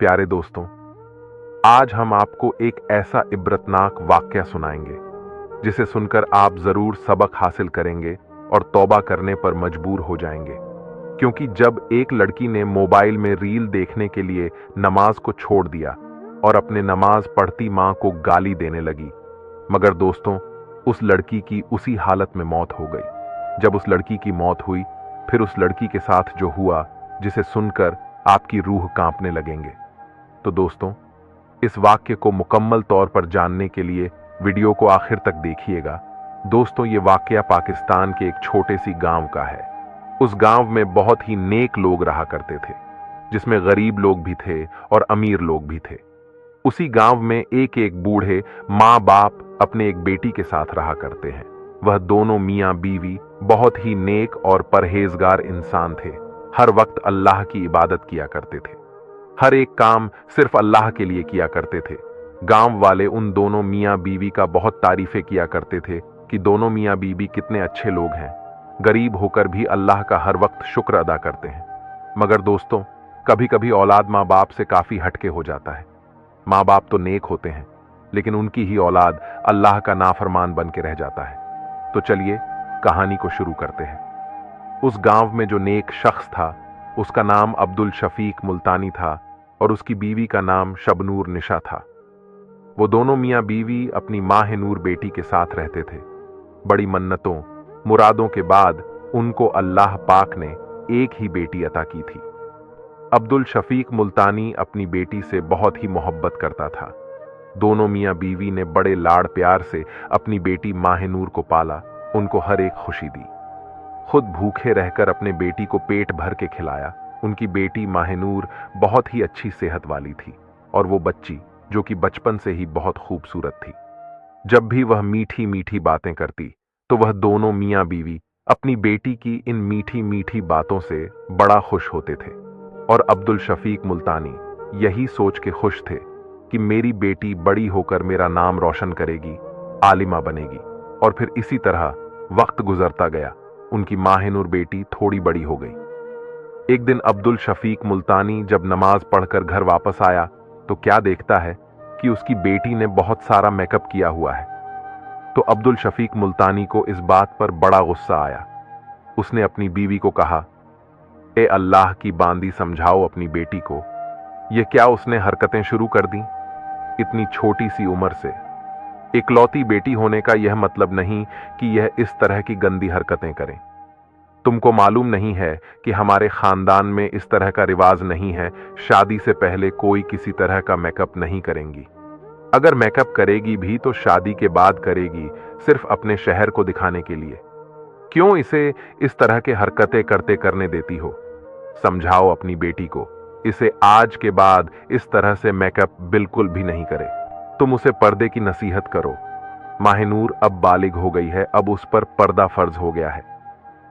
प्यारे दोस्तों, आज हम आपको एक ऐसा इब्रतनाक वाकया सुनाएंगे जिसे सुनकर आप जरूर सबक हासिल करेंगे और तौबा करने पर मजबूर हो जाएंगे। क्योंकि जब एक लड़की ने मोबाइल में रील देखने के लिए नमाज को छोड़ दिया और अपने नमाज पढ़ती मां को गाली देने लगी, मगर दोस्तों उस लड़की की उसी हालत में मौत हो गई। जब उस लड़की की मौत हुई, फिर उस लड़की के साथ जो हुआ, जिसे सुनकर आपकी रूह कांपने लगेंगे। तो दोस्तों, इस वाक्य को मुकम्मल तौर पर जानने के लिए वीडियो को आखिर तक देखिएगा। दोस्तों, ये वाकया पाकिस्तान के एक छोटे सी गांव का है। उस गांव में बहुत ही नेक लोग रहा करते थे, जिसमें गरीब लोग भी थे और अमीर लोग भी थे। उसी गांव में एक एक बूढ़े माँ बाप अपने एक बेटी के साथ रहा करते हैं। वह दोनों मियाँ बीवी बहुत ही नेक और परहेजगार इंसान थे। हर वक्त अल्लाह की इबादत किया करते थे। हर एक काम सिर्फ अल्लाह के लिए किया करते थे। गांव वाले उन दोनों मियाँ बीवी का बहुत तारीफें किया करते थे कि दोनों मियाँ बीवी कितने अच्छे लोग हैं, गरीब होकर भी अल्लाह का हर वक्त शुक्र अदा करते हैं। मगर दोस्तों, कभी कभी औलाद माँ बाप से काफी हटके हो जाता है। माँ बाप तो नेक होते हैं, लेकिन उनकी ही औलाद अल्लाह का नाफरमान बन के रह जाता है। तो चलिए कहानी को शुरू करते हैं। उस गांव में जो नेक शख्स था, उसका नाम अब्दुल शफीक मुल्तानी था और उसकी बीवी का नाम शबनूर निशा था। वो दोनों मियाँ बीवी अपनी माह-ए-नूर बेटी के साथ रहते थे। बड़ी मन्नतों मुरादों के बाद उनको अल्लाह पाक ने एक ही बेटी अता की थी। अब्दुल शफीक मुल्तानी अपनी बेटी से बहुत ही मोहब्बत करता था। दोनों मियाँ बीवी ने बड़े लाड़ प्यार से अपनी बेटी माह-ए-नूर को पाला, उनको हर एक खुशी दी। खुद भूखे रहकर अपने बेटी को पेट भर के खिलाया। उनकी बेटी माह-ए-नूर बहुत ही अच्छी सेहत वाली थी और वो बच्ची जो कि बचपन से ही बहुत खूबसूरत थी। जब भी वह मीठी मीठी बातें करती, तो वह दोनों मियाँ बीवी अपनी बेटी की इन मीठी मीठी बातों से बड़ा खुश होते थे। और अब्दुल शफीक मुल्तानी यही सोच के खुश थे कि मेरी बेटी बड़ी होकर मेरा नाम रोशन करेगी, आलिमा बनेगी। और फिर इसी तरह वक्त गुजरता गया। उनकी माह-ए-नूर बेटी थोड़ी बड़ी हो गई। एक दिन अब्दुल शफीक मुल्तानी जब नमाज पढ़कर घर वापस आया, तो क्या देखता है कि उसकी बेटी ने बहुत सारा मेकअप किया हुआ है। तो अब्दुल शफीक मुल्तानी को इस बात पर बड़ा गुस्सा आया। उसने अपनी बीवी को कहा, ए अल्लाह की बांदी, समझाओ अपनी बेटी को, ये क्या उसने हरकतें शुरू कर दी। इतनी छोटी सी उम्र से इकलौती बेटी होने का यह मतलब नहीं कि यह इस तरह की गंदी हरकतें करें। तुमको मालूम नहीं है कि हमारे खानदान में इस तरह का रिवाज नहीं है। शादी से पहले कोई किसी तरह का मेकअप नहीं करेंगी। अगर मेकअप करेगी भी तो शादी के बाद करेगी, सिर्फ अपने शहर को दिखाने के लिए। क्यों इसे इस तरह के हरकतें करते करने देती हो। समझाओ अपनी बेटी को, इसे आज के बाद इस तरह से मेकअप बिल्कुल भी नहीं करे। तुम उसे पर्दे की नसीहत करो। माह-ए-नूर अब बालिग हो गई है, अब उस पर पर्दा फर्ज हो गया है।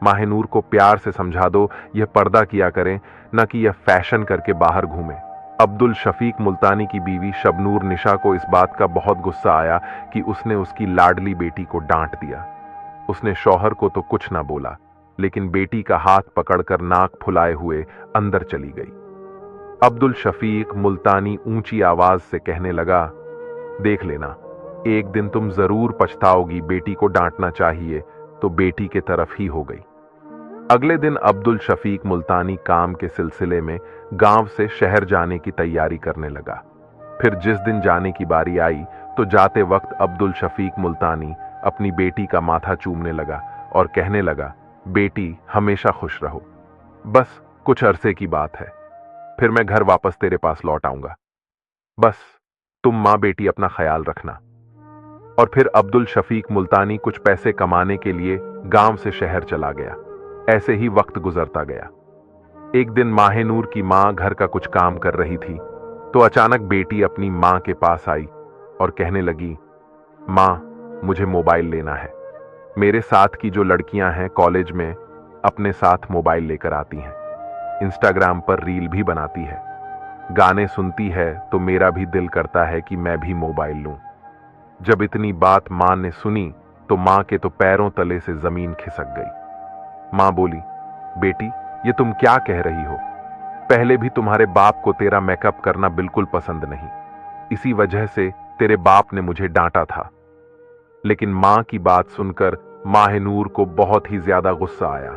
माह-ए-नूर को प्यार से समझा दो, यह पर्दा किया करें, न कि यह फैशन करके बाहर घूमे। अब्दुल शफीक मुल्तानी की बीवी शबनूर निशा को इस बात का बहुत गुस्सा आया कि उसने उसकी लाडली बेटी को डांट दिया। उसने शौहर को तो कुछ ना बोला, लेकिन बेटी का हाथ पकड़कर नाक फुलाए हुए अंदर चली गई। अब्दुल शफीक मुल्तानी ऊंची आवाज से कहने लगा, देख लेना, एक दिन तुम जरूर पछताओगी। बेटी को डांटना चाहिए तो बेटी के तरफ ही हो गई। अगले दिन अब्दुल शफीक मुल्तानी काम के सिलसिले में गांव से शहर जाने की तैयारी करने लगा। फिर जिस दिन जाने की बारी आई, तो जाते वक्त अब्दुल शफीक मुल्तानी अपनी बेटी का माथा चूमने लगा और कहने लगा, बेटी हमेशा खुश रहो, बस कुछ अरसे की बात है, फिर मैं घर वापस तेरे पास लौट आऊंगा। बस तुम मां बेटी अपना ख्याल रखना। और फिर अब्दुल शफीक मुल्तानी कुछ पैसे कमाने के लिए गांव से शहर चला गया। ऐसे ही वक्त गुजरता गया। एक दिन माह-ए-नूर की मां घर का कुछ काम कर रही थी, तो अचानक बेटी अपनी मां के पास आई और कहने लगी, मां, मुझे मोबाइल लेना है। मेरे साथ की जो लड़कियां हैं कॉलेज में, अपने साथ मोबाइल लेकर आती हैं, इंस्टाग्राम पर रील भी बनाती है, गाने सुनती है, तो मेरा भी दिल करता है कि मैं भी मोबाइल लूं। जब इतनी बात मां ने सुनी, तो मां के तो पैरों तले से जमीन खिसक गई। मां बोली, बेटी ये तुम क्या कह रही हो। पहले भी तुम्हारे बाप को तेरा मेकअप करना बिल्कुल पसंद नहीं, इसी वजह से तेरे बाप ने मुझे डांटा था। लेकिन मां की बात सुनकर माहिनूर को बहुत ही ज्यादा गुस्सा आया।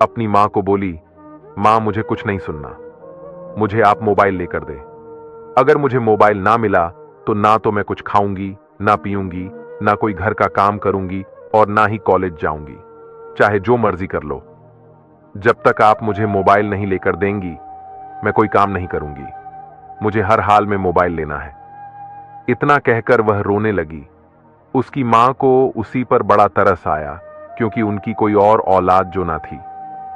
अपनी मां को बोली, मां मुझे कुछ नहीं सुनना, मुझे आप मोबाइल लेकर दे। अगर मुझे मोबाइल ना मिला तो ना तो मैं कुछ खाऊंगी, ना पीऊंगी, ना कोई घर का काम करूंगी और ना ही कॉलेज जाऊंगी। चाहे जो मर्जी कर लो, जब तक आप मुझे मोबाइल नहीं लेकर देंगी मैं कोई काम नहीं करूंगी। मुझे हर हाल में मोबाइल लेना है। इतना कहकर वह रोने लगी। उसकी मां को उसी पर बड़ा तरस आया, क्योंकि उनकी कोई और औलाद जो ना थी,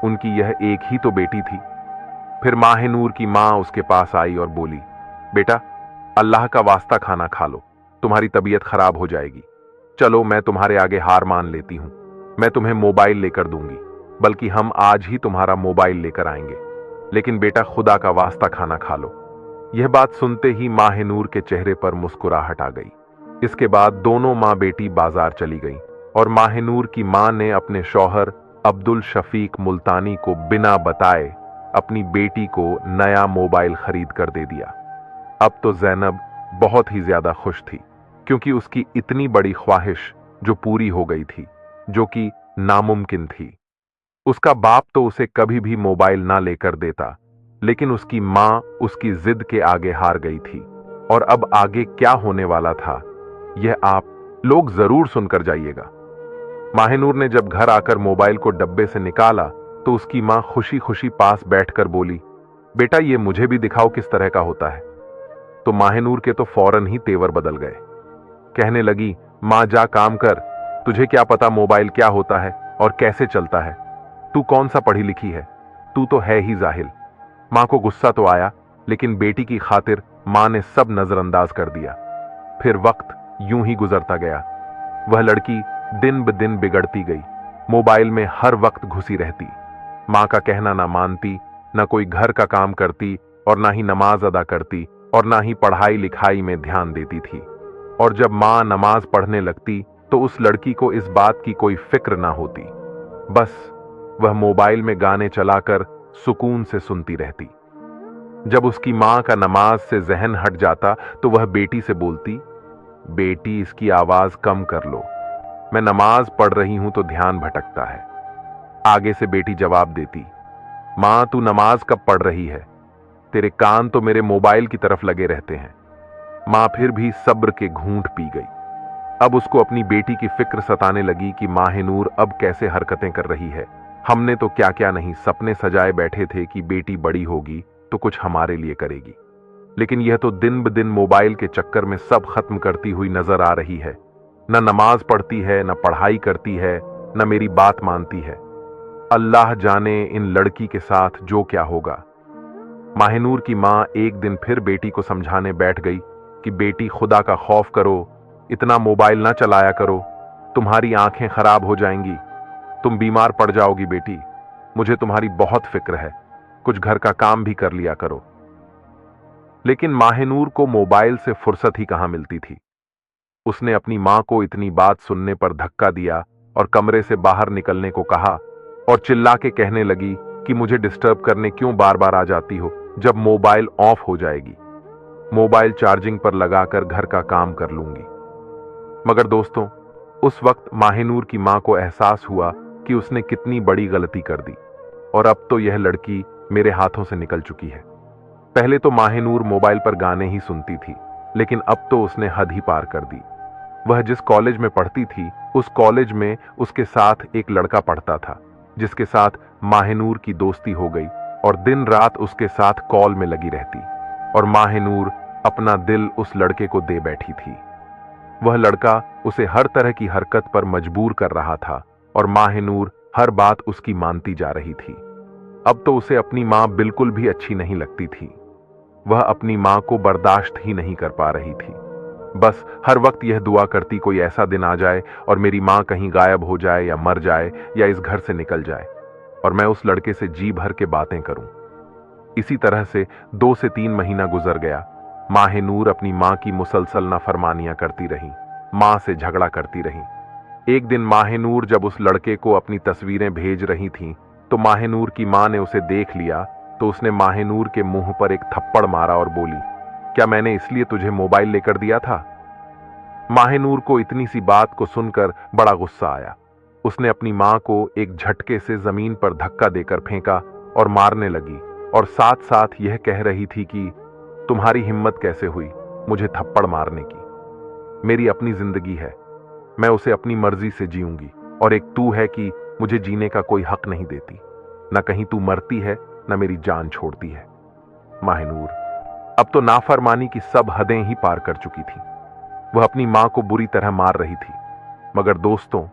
उनकी यह एक ही तो बेटी थी। फिर माहिनूर की मां उसके पास आई और बोली, बेटा अल्लाह का वास्ता खाना खा लो, तुम्हारी तबीयत खराब हो जाएगी। चलो मैं तुम्हारे आगे हार मान लेती हूं, मैं तुम्हें मोबाइल लेकर दूंगी, बल्कि हम आज ही तुम्हारा मोबाइल लेकर आएंगे, लेकिन बेटा खुदा का वास्ता खाना खा लो। यह बात सुनते ही माहिनूर के चेहरे पर मुस्कुराहट आ गई। इसके बाद दोनों मां बेटी बाजार चली गईं और माहिनूर की मां ने अपने शौहर अब्दुल शफीक मुल्तानी को बिना बताए अपनी बेटी को नया मोबाइल खरीद कर दे दिया। अब तो जैनब बहुत ही ज्यादा खुश थी, क्योंकि उसकी इतनी बड़ी ख्वाहिश जो पूरी हो गई थी, जो कि नामुमकिन थी। उसका बाप तो उसे कभी भी मोबाइल ना लेकर देता, लेकिन उसकी मां उसकी जिद के आगे हार गई थी। और अब आगे क्या होने वाला था यह आप लोग जरूर सुनकर जाइएगा। माहिनूर ने जब घर आकर मोबाइल को डब्बे से निकाला तो उसकी मां खुशी खुशी पास बैठकर बोली, बेटा ये मुझे भी दिखाओ किस तरह का होता है। तो माहिनूर के तो फौरन ही तेवर बदल गए। कहने लगी, मां जा काम कर, तुझे क्या पता मोबाइल क्या होता है और कैसे चलता है। तू कौन सा पढ़ी लिखी है, तू तो है ही जाहिल। मां को गुस्सा तो आया, लेकिन बेटी की खातिर मां ने सब नजरअंदाज कर दिया। फिर वक्त यूं ही गुजरता गया। वह लड़की दिन ब दिन बिगड़ती गई, मोबाइल में हर वक्त घुसी रहती, मां का कहना ना मानती, ना कोई घर का काम करती और ना ही नमाज अदा करती और ना ही पढ़ाई लिखाई में ध्यान देती थी। और जब मां नमाज पढ़ने लगती तो उस लड़की को इस बात की कोई फिक्र ना होती, बस वह मोबाइल में गाने चलाकर सुकून से सुनती रहती। जब उसकी मां का नमाज से जहन हट जाता तो वह बेटी से बोलती, बेटी इसकी आवाज कम कर लो, मैं नमाज पढ़ रही हूं तो ध्यान भटकता है। आगे से बेटी जवाब देती, मां तू नमाज कब पढ़ रही है, तेरे कान तो मेरे मोबाइल की तरफ लगे रहते हैं। मां फिर भी सब्र के घूंट पी गई। अब उसको अपनी बेटी की फिक्र सताने लगी कि माहिनूर अब कैसे हरकतें कर रही है। हमने तो क्या क्या नहीं सपने सजाए बैठे थे कि बेटी बड़ी होगी तो कुछ हमारे लिए करेगी, लेकिन यह तो दिन ब दिन मोबाइल के चक्कर में सब खत्म करती हुई नजर आ रही है। न नमाज पढ़ती है, न पढ़ाई करती है, न मेरी बात मानती है। अल्लाह जाने इन लड़की के साथ जो क्या होगा। माहिनूर की मां एक दिन फिर बेटी को समझाने बैठ गई कि बेटी खुदा का खौफ करो, इतना मोबाइल ना चलाया करो, तुम्हारी आंखें खराब हो जाएंगी, तुम बीमार पड़ जाओगी बेटी, मुझे तुम्हारी बहुत फिक्र है, कुछ घर का काम भी कर लिया करो। लेकिन माहिनूर को मोबाइल से फुर्सत ही कहां मिलती थी। उसने अपनी मां को इतनी बात सुनने पर धक्का दिया और कमरे से बाहर निकलने को कहा और चिल्ला के कहने लगी कि मुझे डिस्टर्ब करने क्यों बार बार आ जाती हो, जब मोबाइल ऑफ हो जाएगी मोबाइल चार्जिंग पर लगाकर घर का काम कर लूंगी। मगर दोस्तों, उस वक्त माहिनूर की मां को एहसास हुआ कि उसने कितनी बड़ी गलती कर दी और अब तो यह लड़की मेरे हाथों से निकल चुकी है। पहले तो माहिनूर मोबाइल पर गाने ही सुनती थी, लेकिन अब तो उसने हद ही पार कर दी। वह जिस कॉलेज में पढ़ती थी उस कॉलेज में उसके साथ एक लड़का पढ़ता था, जिसके साथ माहिनूर की दोस्ती हो गई और दिन रात उसके साथ कॉल में लगी रहती और माहिनूर अपना दिल उस लड़के को दे बैठी थी। वह लड़का उसे हर तरह की हरकत पर मजबूर कर रहा था और माहिनूर हर बात उसकी मानती जा रही थी। अब तो उसे अपनी मां बिल्कुल भी अच्छी नहीं लगती थी। वह अपनी मां को बर्दाश्त ही नहीं कर पा रही थी। बस हर वक्त यह दुआ करती कोई ऐसा दिन आ जाए और मेरी मां कहीं गायब हो जाए या मर जाए या इस घर से निकल जाए और मैं उस लड़के से जी भर के बातें करूं। इसी तरह से 2 से 3 महीना गुजर गया। माहिनूर अपनी मां की मुसलसल नाफरमानियां करती रही, मां से झगड़ा करती रही। एक दिन माहिनूर जब उस लड़के को अपनी तस्वीरें भेज रही थी तो माहिनूर की मां ने उसे देख लिया तो उसने माहिनूर के मुंह पर एक थप्पड़ मारा और बोली, क्या मैंने इसलिए तुझे मोबाइल लेकर दिया था? माहिनूर को इतनी सी बात को सुनकर बड़ा गुस्सा आया। उसने अपनी मां को एक झटके से जमीन पर धक्का देकर फेंका और मारने लगी, और साथ साथ यह कह रही थी कि तुम्हारी हिम्मत कैसे हुई मुझे थप्पड़ मारने की? मेरी अपनी जिंदगी है, मैं उसे अपनी मर्जी से जीऊंगी, और एक तू है कि मुझे जीने का कोई हक नहीं देती। न कहीं तू मरती है न मेरी जान छोड़ती है। माहिनूर अब तो नाफरमानी की सब हदें ही पार कर चुकी थी। वह अपनी मां को बुरी तरह मार रही थी। मगर दोस्तों,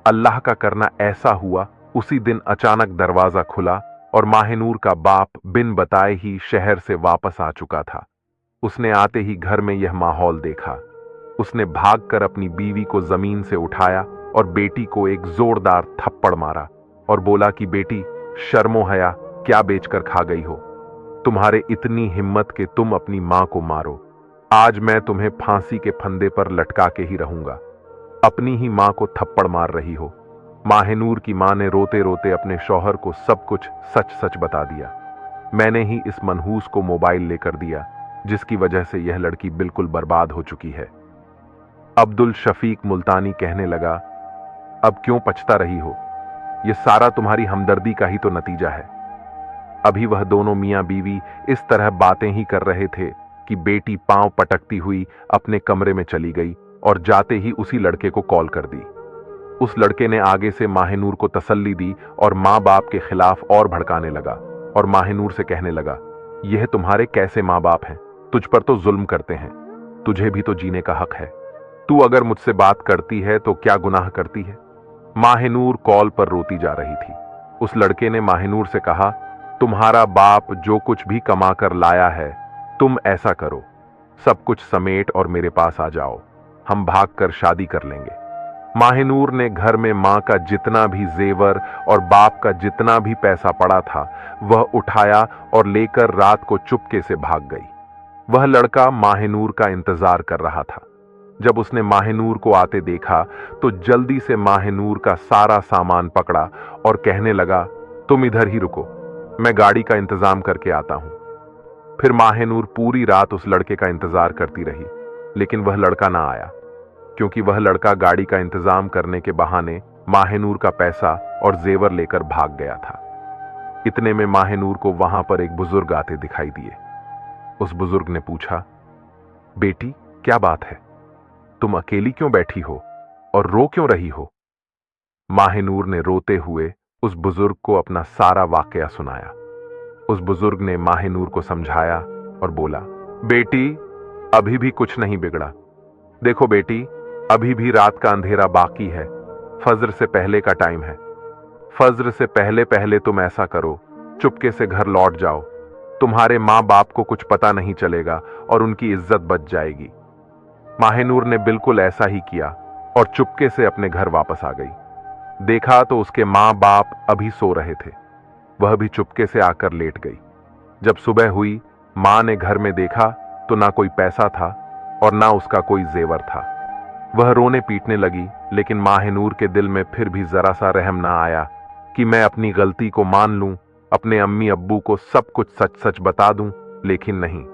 अल्लाह का करना ऐसा हुआ, उसी दिन अचानक दरवाजा खुला और माहिनूर का बाप बिन बताए ही शहर से वापस आ चुका था। उसने आते ही घर में यह माहौल देखा। उसने भागकर अपनी बीवी को जमीन से उठाया और बेटी को एक जोरदार थप्पड़ मारा और बोला कि बेटी, शर्मो हया क्या बेचकर खा गई हो? तुम्हारे इतनी हिम्मत कि तुम अपनी मां को मारो। आज मैं तुम्हें फांसी के फंदे पर लटका के ही रहूंगा। अपनी ही मां को थप्पड़ मार रही हो। माहिनूर की मां ने रोते रोते अपने शौहर को सब कुछ सच सच बता दिया। मैंने ही इस मनहूस को मोबाइल लेकर दिया, जिसकी वजह से यह लड़की बिल्कुल बर्बाद हो चुकी है। अब्दुल शफीक मुल्तानी कहने लगा, अब क्यों पछता रही हो? यह सारा तुम्हारी हमदर्दी का ही तो नतीजा है। अभी वह दोनों मियां बीवी इस तरह बातें ही कर रहे थे कि बेटी पांव पटकती हुई अपने कमरे में चली गई और जाते ही उसी लड़के को कॉल कर दी। उस लड़के ने आगे से माहिनूर को तसल्ली दी और मां बाप के खिलाफ और भड़काने लगा और माहिनूर से कहने लगा, यह तुम्हारे कैसे मां बाप हैं? तुझ पर तो जुल्म करते हैं, तुझे भी तो जीने का हक है। तू अगर मुझसे बात करती है तो क्या गुनाह करती है? माहिनूर कॉल पर रोती जा रही थी। उस लड़के ने माहिनूर से कहा, तुम्हारा बाप जो कुछ भी कमा कर लाया है, तुम ऐसा करो, सब कुछ समेट और मेरे पास आ जाओ, हम भागकर शादी कर लेंगे। माहिनूर ने घर में मां का जितना भी जेवर और बाप का जितना भी पैसा पड़ा था वह उठाया और लेकर रात को चुपके से भाग गई। वह लड़का माहिनूर का इंतजार कर रहा था। जब उसने माहिनूर को आते देखा तो जल्दी से माहिनूर का सारा सामान पकड़ा और कहने लगा, तुम इधर ही रुको, मैं गाड़ी का इंतजाम करके आता हूं। फिर माहिनूर पूरी रात उस लड़के का इंतजार करती रही, लेकिन वह लड़का ना आया, क्योंकि वह लड़का गाड़ी का इंतजाम करने के बहाने माहिनूर का पैसा और जेवर लेकर भाग गया था। इतने में माहिनूर को वहां पर एक बुजुर्ग आते दिखाई दिए। उस बुजुर्ग ने पूछा, बेटी क्या बात है, तुम अकेली क्यों बैठी हो और रो क्यों रही हो? माहिनूर ने रोते हुए उस बुजुर्ग को अपना सारा वाकया सुनाया। उस बुजुर्ग ने माहिनूर को समझाया और बोला, बेटी अभी भी कुछ नहीं बिगड़ा। देखो बेटी, अभी भी रात का अंधेरा बाकी है, फज्र से पहले का टाइम है। फज्र से पहले पहले तुम ऐसा करो, चुपके से घर लौट जाओ, तुम्हारे मां बाप को कुछ पता नहीं चलेगा और उनकी इज्जत बच जाएगी। माहिनूर ने बिल्कुल ऐसा ही किया और चुपके से अपने घर वापस आ गई। देखा तो उसके मां बाप अभी सो रहे थे। वह भी चुपके से आकर लेट गई। जब सुबह हुई, मां ने घर में देखा तो ना कोई पैसा था और ना उसका कोई जेवर था। वह रोने पीटने लगी, लेकिन माहिनूर के दिल में फिर भी जरा सा रहम ना आया कि मैं अपनी गलती को मान लूं, अपने अम्मी अब्बू को सब कुछ सच सच बता दूं। लेकिन नहीं,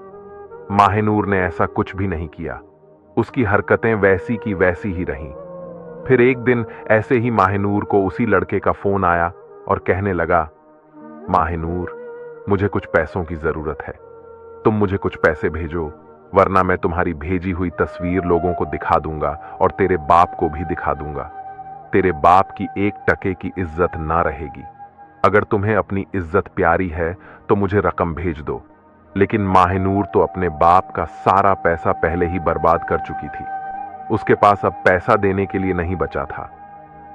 माहिनूर ने ऐसा कुछ भी नहीं किया। उसकी हरकतें वैसी की वैसी ही रहीं। फिर एक दिन ऐसे ही माहिनूर को उसी लड़के का फोन आया और कहने लगा, माहिनूर मुझे कुछ पैसों की जरूरत है, तुम मुझे कुछ पैसे भेजो, वरना मैं तुम्हारी भेजी हुई तस्वीर लोगों को दिखा दूंगा और तेरे बाप को भी दिखा दूंगा। तेरे बाप की 1 टके की इज्जत ना रहेगी। अगर तुम्हें अपनी इज्जत प्यारी है तो मुझे रकम भेज दो। लेकिन माहिनूर तो अपने बाप का सारा पैसा पहले ही बर्बाद कर चुकी थी। उसके पास अब पैसा देने के लिए नहीं बचा था।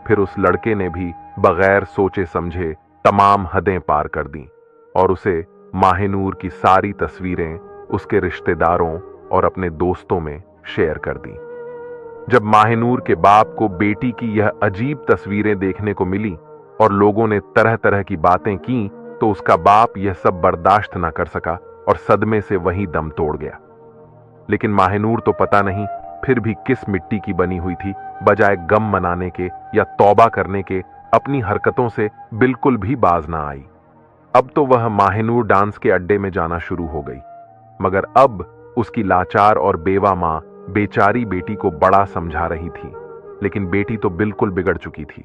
फिर उस लड़के ने भी बगैर सोचे समझे तमाम हदें पार कर दी और उसे माहिनूर की सारी तस्वीरें उसके रिश्तेदारों और अपने दोस्तों में शेयर कर दी। जब माहिनूर के बाप को बेटी की यह अजीब तस्वीरें देखने को मिली और लोगों ने तरह तरह की बातें की, तो उसका बाप यह सब बर्दाश्त न कर सका और सदमे से वहीं दम तोड़ गया। लेकिन माहिनूर तो पता नहीं फिर भी किस मिट्टी की बनी हुई थी। बजाय गम मनाने के या तौबा करने के, अपनी हरकतों से बिल्कुल भी बाज ना आई। अब तो वह माहिनूर डांस के अड्डे में जाना शुरू हो गई, मगर अब उसकी लाचार और बेवा मां बेचारी बेटी को बड़ा समझा रही थी, लेकिन बेटी तो बिल्कुल बिगड़ चुकी थी।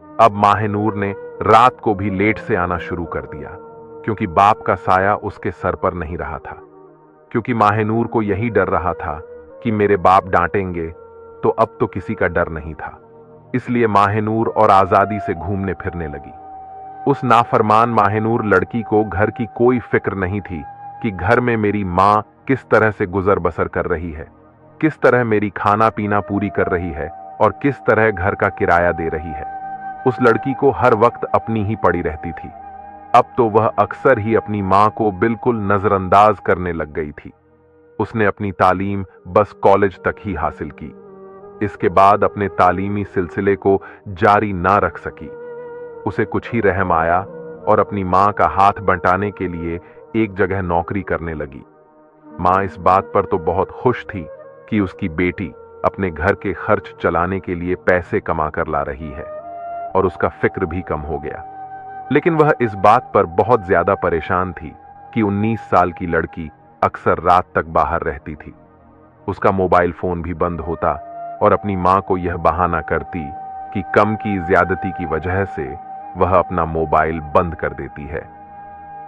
अब माहिनूर ने रात को भी लेट से आना शुरू कर दिया, क्योंकि बाप का साया उसके सर पर नहीं रहा था। क्योंकि माहिनूर को यही डर रहा था कि मेरे बाप डांटेंगे, तो अब तो किसी का डर नहीं था। इसलिए माहिनूर और आजादी से घूमने फिरने लगी। उस नाफरमान माहिनूर लड़की को घर की कोई फिक्र नहीं थी कि घर में मेरी मां किस तरह से गुजर बसर कर रही है, किस तरह मेरी खाना पीना पूरी कर रही है और किस तरह घर का किराया दे रही है। उस लड़की को हर वक्त अपनी ही पड़ी रहती थी। अब तो वह अक्सर ही अपनी मां को बिल्कुल नजरअंदाज करने लग गई थी। उसने अपनी तालीम बस कॉलेज तक ही हासिल की। इसके बाद अपने तालीमी सिलसिले को जारी ना रख सकी। उसे कुछ ही रहम आया और अपनी मां का हाथ बंटाने के लिए एक जगह नौकरी करने लगी। मां इस बात पर तो बहुत खुश थी कि उसकी बेटी अपने घर के खर्च चलाने के लिए पैसे कमा कर ला रही है, और उसका फिक्र भी कम हो गया। लेकिन वह इस बात पर बहुत ज्यादा परेशान थी कि 19 साल की लड़की अक्सर रात तक बाहर रहती थी। उसका मोबाइल फोन भी बंद होता और अपनी मां को यह बहाना करती कि कम की ज्यादती की वजह से वह अपना मोबाइल बंद कर देती है।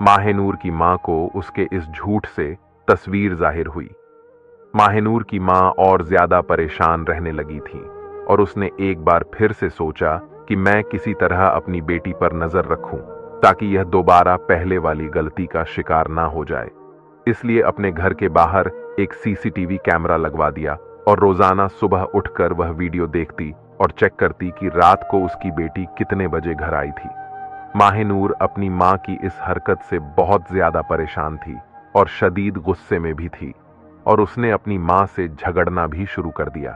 माहिनूर की मां को उसके इस झूठ से तस्वीर जाहिर हुई। माहिनूर की मां और ज्यादा परेशान रहने लगी थी और उसने एक बार फिर से सोचा कि मैं किसी तरह अपनी बेटी पर नजर रखूं ताकि यह दोबारा पहले वाली गलती का शिकार ना हो जाए। इसलिए अपने घर के बाहर एक सीसीटीवी कैमरा लगवा दिया और रोजाना सुबह उठकर वह वीडियो देखती और चेक करती कि रात को उसकी बेटी कितने बजे घर आई थी। माहिनूर अपनी मां की इस हरकत से बहुत ज्यादा परेशान थी और शदीद गुस्से में भी थी, और उसने अपनी मां से झगड़ना भी शुरू कर दिया।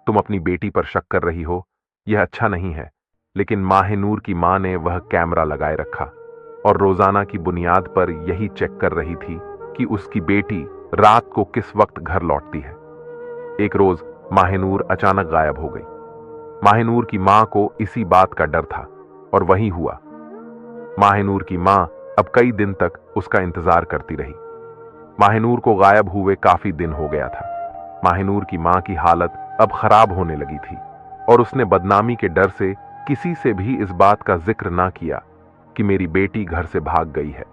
तुम अपनी बेटी पर शक कर रही हो, यह अच्छा नहीं है। लेकिन माहिनूर की मां ने वह कैमरा लगाए रखा और रोजाना की बुनियाद पर यही चेक कर रही थी कि उसकी बेटी रात को किस वक्त घर लौटती है। एक रोज माहिनूर अचानक गायब हो गई। माहिनूर की मां को इसी बात का डर था और वही हुआ। माहिनूर की मां अब कई दिन तक उसका इंतजार करती रही। माहिनूर को गायब हुए काफी दिन हो गया था। माहिनूर की मां की हालत अब खराब होने लगी थी और उसने बदनामी के डर से किसी से भी इस बात का जिक्र ना किया कि मेरी बेटी घर से भाग गई है।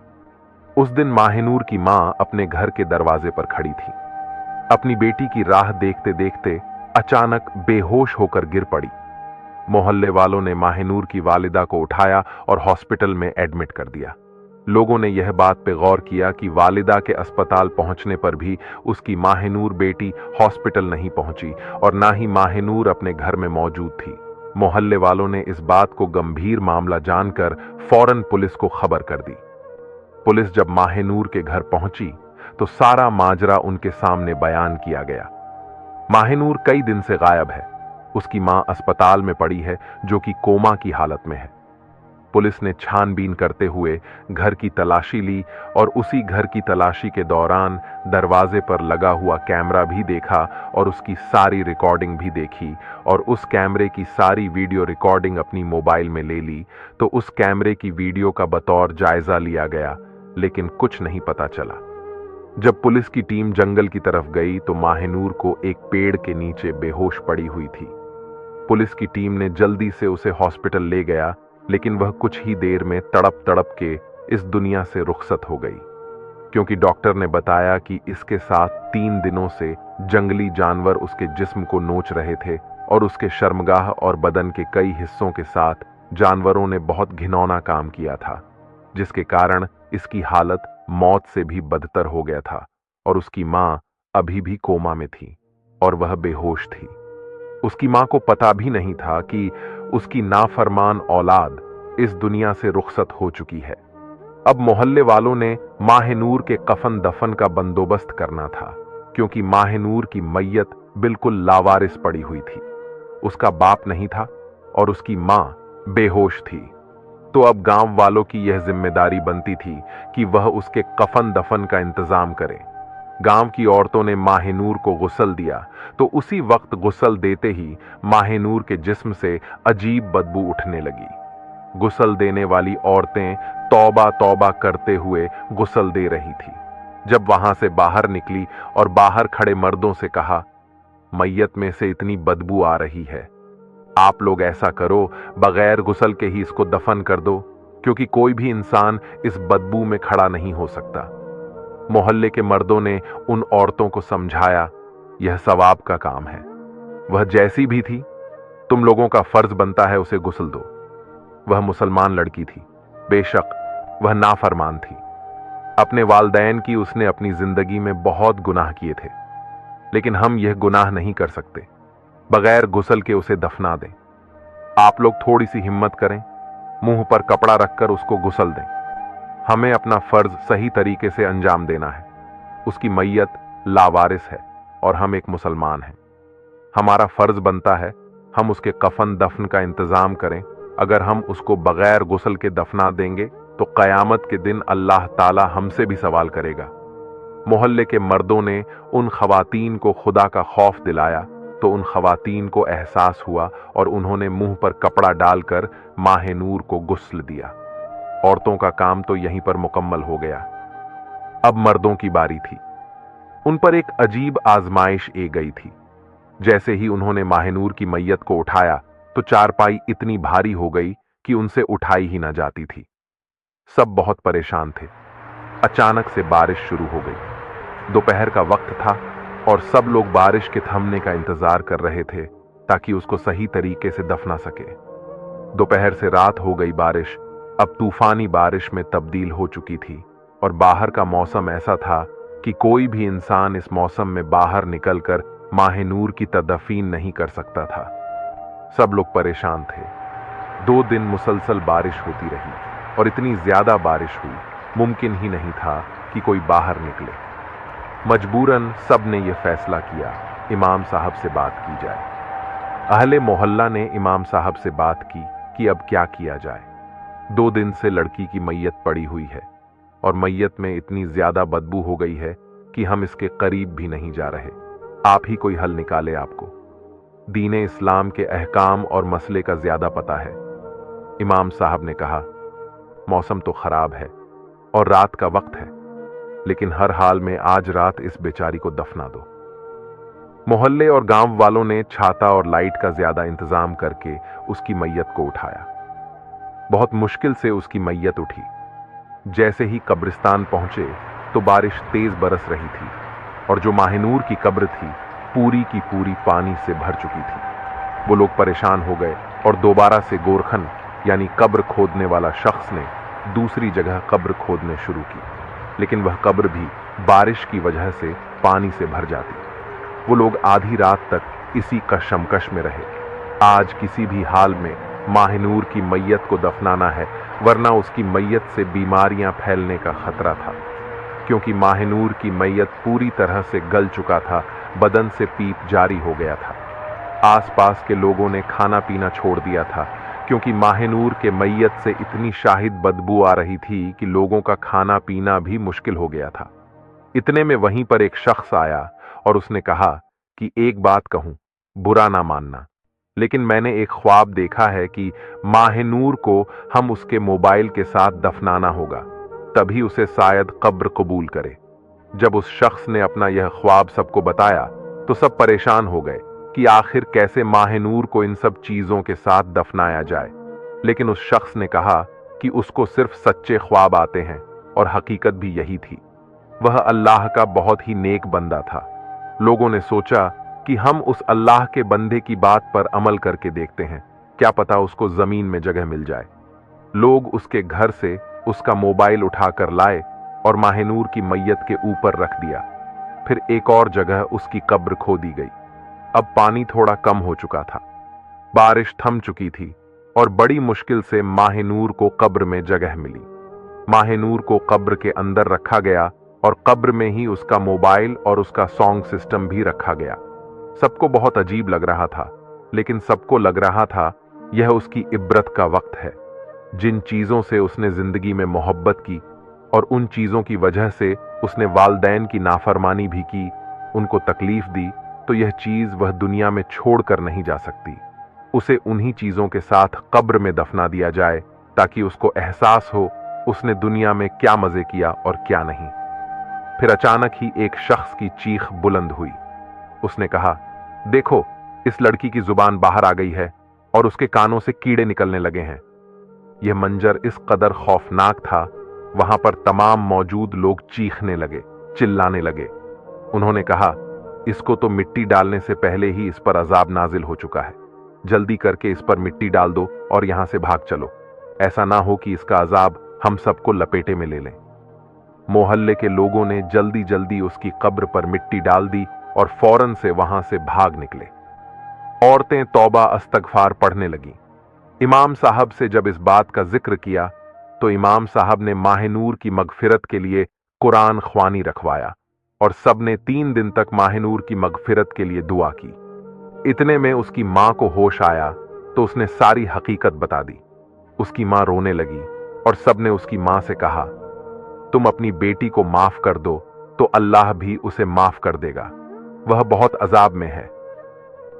उस दिन माहिनूर की मां अपने घर के दरवाजे पर खड़ी थी। अपनी बेटी की राह देखते देखते अचानक बेहोश होकर गिर पड़ी। मोहल्ले वालों ने माहिनूर की वालिदा को उठाया और हॉस्पिटल में एडमिट कर दिया। लोगों ने यह बात पे गौर किया कि वालिदा के अस्पताल पहुंचने पर भी उसकी माहिनूर बेटी हॉस्पिटल नहीं पहुंची और ना ही माहिनूर अपने घर में मौजूद थी। मोहल्ले वालों ने इस बात को गंभीर मामला जानकर फौरन पुलिस को खबर कर दी। पुलिस जब माहिनूर के घर पहुंची तो सारा माजरा उनके सामने बयान किया गया। माहिनूर कई दिन से गायब है। उसकी मां अस्पताल में पड़ी है, जो कि कोमा की हालत में है। पुलिस ने छानबीन करते हुए घर की तलाशी ली और उसी घर की तलाशी के दौरान दरवाजे पर लगा हुआ कैमरा भी देखा और उसकी सारी रिकॉर्डिंग भी देखी, और उस कैमरे की सारी वीडियो रिकॉर्डिंग अपनी मोबाइल में ले ली। तो उस कैमरे की वीडियो का बतौर जायजा लिया गया, लेकिन कुछ नहीं पता चला। जब पुलिस की टीम जंगल की तरफ गई तो माहिनूर को एक पेड़ के नीचे बेहोश पड़ी हुई थी। पुलिस की टीम ने जल्दी से उसे हॉस्पिटल ले गया, लेकिन वह कुछ ही देर में तड़प तड़प के इस दुनिया से रुखसत हो गई, क्योंकि डॉक्टर ने बताया कि इसके साथ 3 दिनों से जंगली जानवर उसके जिस्म को नोच रहे थे और उसके शर्मगाह और बदन के कई हिस्सों के साथ जानवरों ने बहुत घिनौना काम किया था, जिसके कारण इसकी हालत मौत से भी बदतर हो गया था। और उसकी मां अभी भी कोमा में थी और वह बेहोश थी। उसकी मां को पता भी नहीं था कि उसकी नाफरमान औलाद इस दुनिया से रुखसत हो चुकी है। अब मोहल्ले वालों ने माहिनूर के कफन दफन का बंदोबस्त करना था, क्योंकि माहिनूर की मैयत बिल्कुल लावारिस पड़ी हुई थी। उसका बाप नहीं था और उसकी मां बेहोश थी। तो अब गांव वालों की यह जिम्मेदारी बनती थी कि वह उसके कफन दफन का इंतजाम करें। गांव की औरतों ने माहिनूर को गुस्ल दिया, तो उसी वक्त गुस्ल देते ही माहिनूर के जिस्म से अजीब बदबू उठने लगी। गुस्ल देने वाली औरतें तौबा तौबा करते हुए गुस्ल दे रही थी। जब वहां से बाहर निकली और बाहर खड़े मर्दों से कहा, मैयत में से इतनी बदबू आ रही है, आप लोग ऐसा करो, बगैर गुस्ल के ही इसको दफन कर दो, क्योंकि कोई भी इंसान इस बदबू में खड़ा नहीं हो सकता। मोहल्ले के मर्दों ने उन औरतों को समझाया, यह सवाब का काम है, वह जैसी भी थी, तुम लोगों का फर्ज बनता है उसे गुस्ल दो। वह मुसलमान लड़की थी, बेशक वह नाफरमान थी। अपने वालदैन की उसने अपनी जिंदगी में बहुत गुनाह किए थे, लेकिन हम यह गुनाह नहीं कर सकते बगैर गुस्ल के उसे दफना दें। आप लोग थोड़ी सी हिम्मत करें, मुंह पर कपड़ा रखकर उसको गुस्ल दें। हमें अपना फर्ज सही तरीके से अंजाम देना है। उसकी मैयत लावारिस है और हम एक मुसलमान हैं। हमारा फर्ज बनता है हम उसके कफन दफन का इंतजाम करें। अगर हम उसको बगैर गुस्ल के दफना देंगे तो क़यामत के दिन अल्लाह ताला हमसे भी सवाल करेगा। मोहल्ले के मर्दों ने उन खवातीन को खुदा का खौफ दिलाया तो उन खवातीन को एहसास हुआ और उन्होंने मुंह पर कपड़ा डालकर माह नूर को गुस्ल दिया। औरतों का काम तो यहीं पर मुकम्मल हो गया। अब मर्दों की बारी थी। उन पर एक अजीब आजमाइश ए गई थी। जैसे ही उन्होंने माहनूर की मैयत को उठाया तो चारपाई इतनी भारी हो गई कि उनसे उठाई ही ना जाती थी। सब बहुत परेशान थे। अचानक से बारिश शुरू हो गई। दोपहर का वक्त था और सब लोग बारिश के थमने का इंतजार कर रहे थे ताकि उसको सही तरीके से दफना सके। दोपहर से रात हो गई। बारिश अब तूफानी बारिश में तब्दील हो चुकी थी और बाहर का मौसम ऐसा था कि कोई भी इंसान इस मौसम में बाहर निकलकर माह नूर की तदफीन नहीं कर सकता था। सब लोग परेशान थे। 2 दिन मुसलसल बारिश होती रही और इतनी ज्यादा बारिश हुई, मुमकिन ही नहीं था कि कोई बाहर निकले। मजबूरन सब ने यह फैसला किया, इमाम साहब से बात की जाए। अहले मोहल्ला ने इमाम साहब से बात की कि अब क्या किया जाए। 2 दिन से लड़की की मैयत पड़ी हुई है और मैयत में इतनी ज्यादा बदबू हो गई है कि हम इसके करीब भी नहीं जा रहे। आप ही कोई हल निकाले। आपको दीने इस्लाम के अहकाम और मसले का ज्यादा पता है। इमाम साहब ने कहा, मौसम तो खराब है और रात का वक्त है, लेकिन हर हाल में आज रात इस बेचारी को दफना दो। मोहल्ले और गांव वालों ने छाता और लाइट का ज्यादा इंतजाम करके उसकी मैयत को उठाया। बहुत मुश्किल से उसकी मैयत उठी। जैसे ही कब्रिस्तान पहुंचे तो बारिश तेज बरस रही थी और जो माहनूर की कब्र थी पूरी की पूरी पानी से भर चुकी थी। वो लोग परेशान हो गए और दोबारा से गोरखन यानी कब्र खोदने वाला शख्स ने दूसरी जगह कब्र खोदने शुरू की, लेकिन वह कब्र भी बारिश की वजह से पानी से भर जाती। वो लोग आधी रात तक इसी कशमकश में रहे। आज किसी भी हाल में माहनूर की मैयत को दफनाना है, वरना उसकी मैयत से बीमारियां फैलने का खतरा था, क्योंकि माहनूर की मैयत पूरी तरह से गल चुका था, बदन से पीप जारी हो गया था। आसपास के लोगों ने खाना पीना छोड़ दिया था, क्योंकि माहनूर के मैयत से इतनी शाहिद बदबू आ रही थी कि लोगों का खाना पीना भी मुश्किल हो गया था। इतने में वहीं पर एक शख्स आया और उसने कहा कि एक बात कहूं, बुरा ना मानना, लेकिन मैंने एक ख्वाब देखा है कि माहनूर को हम उसके मोबाइल के साथ दफनाना होगा, तभी उसे शायद कब्र कबूल करे। जब उस शख्स ने अपना यह ख्वाब सबको बताया तो सब परेशान हो गए कि आखिर कैसे माहनूर को इन सब चीजों के साथ दफनाया जाए। लेकिन उस शख्स ने कहा कि उसको सिर्फ सच्चे ख्वाब आते हैं और हकीकत भी यही थी। वह अल्लाह का बहुत ही नेक बंदा था। लोगों ने सोचा कि हम उस अल्लाह के बंदे की बात पर अमल करके देखते हैं, क्या पता उसको जमीन में जगह मिल जाए। लोग उसके घर से उसका मोबाइल उठाकर लाए और माहनूर की मैयत के ऊपर रख दिया। फिर एक और जगह उसकी कब्र खोदी गई। अब पानी थोड़ा कम हो चुका था, बारिश थम चुकी थी और बड़ी मुश्किल से माहनूर को कब्र में जगह मिली। माहनूर को कब्र के अंदर रखा गया और कब्र में ही उसका मोबाइल और उसका सॉन्ग सिस्टम भी रखा गया। सबको बहुत अजीब लग रहा था, लेकिन सबको लग रहा था यह उसकी इब्रत का वक्त है। जिन चीजों से उसने जिंदगी में मोहब्बत की और उन चीजों की वजह से उसने वालदैन की नाफरमानी भी की, उनको तकलीफ दी, तो यह चीज वह दुनिया में छोड़कर नहीं जा सकती। उसे उन्हीं चीजों के साथ कब्र में दफना दिया जाए ताकि उसको एहसास हो उसने दुनिया में क्या मजे किया और क्या नहीं। फिर अचानक ही एक शख्स की चीख बुलंद हुई। उसने कहा, देखो, इस लड़की की जुबान बाहर आ गई है और उसके कानों से कीड़े निकलने लगे हैं। यह मंजर इस कदर खौफनाक था, वहां पर तमाम मौजूद लोग चीखने लगे, चिल्लाने लगे। उन्होंने कहा, इसको तो मिट्टी डालने से पहले ही इस पर अजाब नाजिल हो चुका है। जल्दी करके इस पर मिट्टी डाल दो और यहां से भाग चलो। ऐसा ना हो कि इसका अजाब हम सबको लपेटे में ले लें। मोहल्ले के लोगों ने जल्दी जल्दी उसकी कब्र पर मिट्टी डाल दी और फौरन से वहां से भाग निकले। औरतें तौबा अस्तगफार पढ़ने लगीं। इमाम साहब से जब इस बात का जिक्र किया तो इमाम साहब ने माहिनूर की मगफिरत के लिए कुरान ख्वानी रखवाया और सब ने 3 दिन तक माहिनूर की मगफिरत के लिए दुआ की। इतने में उसकी मां को होश आया तो उसने सारी हकीकत बता दी। उसकी मां रोने लगी और सब ने उसकी मां से कहा, तुम अपनी बेटी को माफ कर दो तो अल्लाह भी उसे माफ कर देगा, वह बहुत अजाब में है।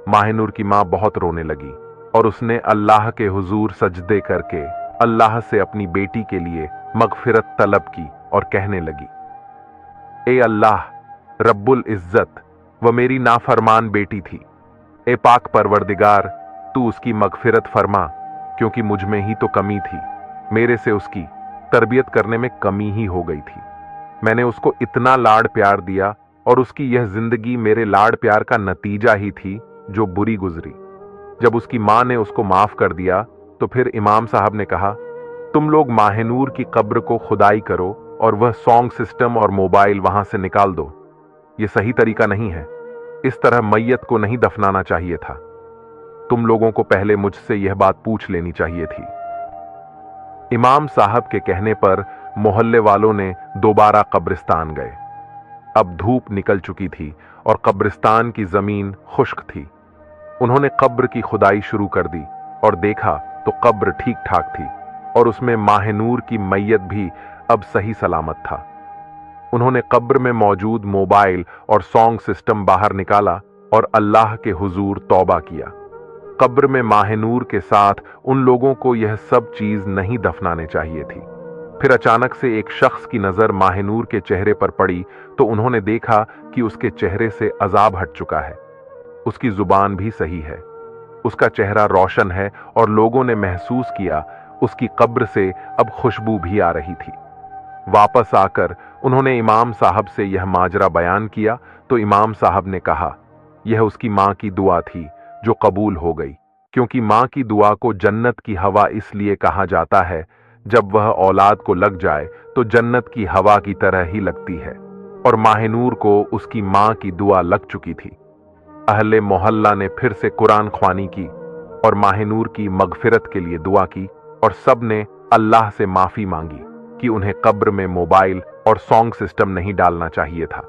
माहिनूर की मां बहुत रोने लगी और उसने अल्लाह के हुजूर सजदे करके अल्लाह से अपनी बेटी के लिए मगफिरत तलब की और कहने लगी, ए अल्लाह रब्बुल इज्जत, वह मेरी नाफरमान बेटी थी। ए पाक परवरदिगार, तू उसकी मगफिरत फरमा, क्योंकि मुझ में ही तो कमी थी। मेरे से उसकी तरबियत करने में कमी ही हो गई थी। मैंने उसको इतना लाड प्यार दिया और उसकी यह जिंदगी मेरे लाड प्यार का नतीजा ही थी जो बुरी गुजरी। जब उसकी मां ने उसको माफ कर दिया तो फिर इमाम साहब ने कहा, तुम लोग माहिनूर की कब्र को खुदाई करो और वह सॉन्ग सिस्टम और मोबाइल वहां से निकाल दो। यह सही तरीका नहीं है, इस तरह मैयत को नहीं दफनाना चाहिए था। तुम लोगों को पहले मुझसे यह बात पूछ लेनी चाहिए थी। इमाम साहब के कहने पर मोहल्ले वालों ने दोबारा कब्रिस्तान गए। अब धूप निकल चुकी थी और कब्रिस्तान की जमीन खुश्क थी। उन्होंने कब्र की खुदाई शुरू कर दी और देखा तो कब्र ठीक ठाक थी और उसमें माहिनूर की मैयत भी अब सही सलामत था। उन्होंने कब्र में मौजूद मोबाइल और सॉन्ग सिस्टम बाहर निकाला और अल्लाह के हुजूर तौबा किया। कब्र में माहिनूर के साथ उन लोगों को यह सब चीज नहीं दफनाने चाहिए थी। फिर अचानक से एक शख्स की नजर माहिनूर के चेहरे पर पड़ी तो उन्होंने देखा कि उसके चेहरे से अजाब हट चुका है। उसकी जुबान भी सही है, उसका चेहरा रोशन है और लोगों ने महसूस किया उसकी कब्र से अब खुशबू भी आ रही थी। वापस आकर उन्होंने इमाम साहब से यह माजरा बयान किया तो इमाम साहब ने कहा, यह उसकी मां की दुआ थी जो कबूल हो गई, क्योंकि मां की दुआ को जन्नत की हवा इसलिए कहा जाता है, जब वह औलाद को लग जाए तो जन्नत की हवा की तरह ही लगती है। और माहिनूर को उसकी मां की दुआ लग चुकी थी। अहले मोहल्ला ने फिर से कुरान ख्वानी की और माहिनूर की मगफिरत के लिए दुआ की और सब ने अल्लाह से माफी मांगी कि उन्हें कब्र में मोबाइल और सॉन्ग सिस्टम नहीं डालना चाहिए था।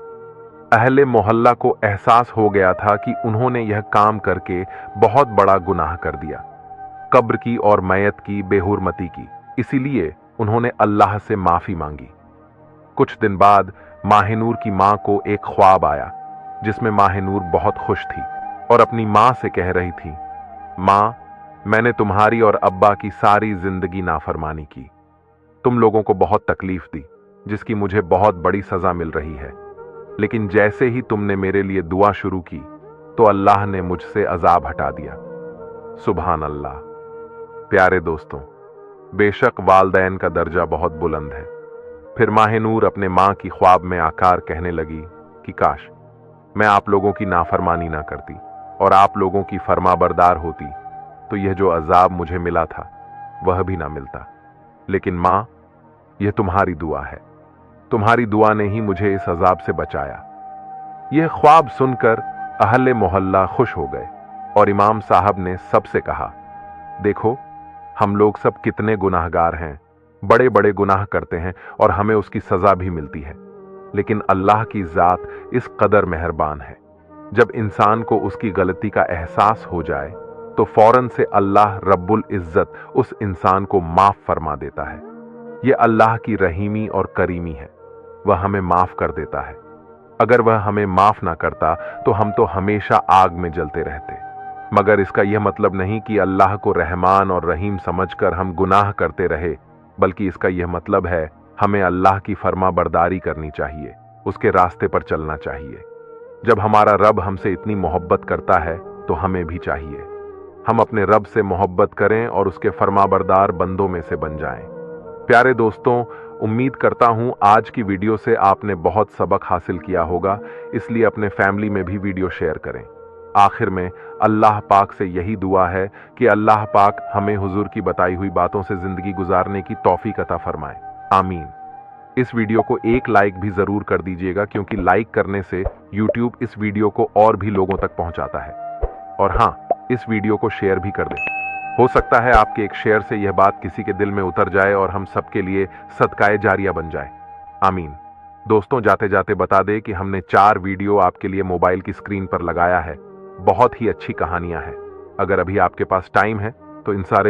अहले मोहल्ला को एहसास हो गया था कि उन्होंने यह काम करके बहुत बड़ा गुनाह कर दिया, कब्र की और मैयत की बेहुरमती की। इसीलिए उन्होंने अल्लाह से माफी मांगी। कुछ दिन बाद माहिनूर की मां को एक ख्वाब आया जिसमें माहिनूर बहुत खुश थी और अपनी मां से कह रही थी, मां, मैंने तुम्हारी और अब्बा की सारी जिंदगी नाफरमानी की। तुम लोगों को बहुत तकलीफ दी, जिसकी मुझे बहुत बड़ी सजा मिल रही है। लेकिन जैसे ही तुमने मेरे लिए दुआ शुरू की तो अल्लाह ने मुझसे अजाब हटा दिया। सुभान अल्लाह। प्यारे दोस्तों, बेशक वालदैन का दर्जा बहुत बुलंद है। फिर माहिनूर अपने मां की ख्वाब में आकार कहने लगी कि काश मैं आप लोगों की नाफरमानी ना करती और आप लोगों की फरमाबरदार होती तो यह जो अजाब मुझे मिला था वह भी ना मिलता। लेकिन मां, यह तुम्हारी दुआ है, तुम्हारी दुआ ने ही मुझे इस अजाब से बचाया। यह ख्वाब सुनकर अहले मोहल्ला खुश हो गए और इमाम साहब ने सबसे कहा, देखो, हम लोग सब कितने गुनाहगार हैं, बड़े बड़े गुनाह करते हैं और हमें उसकी सजा भी मिलती है। लेकिन अल्लाह की जात इस कदर मेहरबान है, जब इंसान को उसकी गलती का एहसास हो जाए तो फौरन से अल्लाह रब्बुल इज्जत उस इंसान को माफ फरमा देता है। यह अल्लाह की रहीमी और करीमी है, वह हमें माफ कर देता है। अगर वह हमें माफ ना करता तो हम तो हमेशा आग में जलते रहते। मगर इसका यह मतलब नहीं कि अल्लाह को रहमान और रहीम समझकर हम गुनाह करते रहे, बल्कि इसका यह मतलब है हमें अल्लाह की फर्मा बरदारी करनी चाहिए, उसके रास्ते पर चलना चाहिए। जब हमारा रब हमसे इतनी मोहब्बत करता है तो हमें भी चाहिए हम अपने रब से मोहब्बत करें और उसके फरमाबरदार बंदों में से बन जाएं। प्यारे दोस्तों, उम्मीद करता हूं आज की वीडियो से आपने बहुत सबक हासिल किया होगा, इसलिए अपने फैमिली में भी वीडियो शेयर करें। आखिर में अल्लाह पाक से यही दुआ है कि अल्लाह पाक हमें हुजूर की बताई हुई बातों से जिंदगी गुजारने की तौफीक अता फरमाए। आमीन। इस वीडियो को एक लाइक भी जरूर कर दीजिएगा, क्योंकि लाइक करने से यूट्यूब इस वीडियो को और भी लोगों तक पहुंचाता है। और हाँ, इस वीडियो को शेयर भी कर दें। हो सकता है आपके एक शेयर से यह बात किसी के दिल में उतर जाए और हम सबके लिए सदकाए जारिया बन जाए। आमीन। दोस्तों, जाते जाते बता दें कि हमने 4 वीडियो आपके लिए मोबाइल की स्क्रीन पर लगाया है। बहुत ही अच्छी कहानियां हैं। अगर अभी आपके पास टाइम है तो इन सारे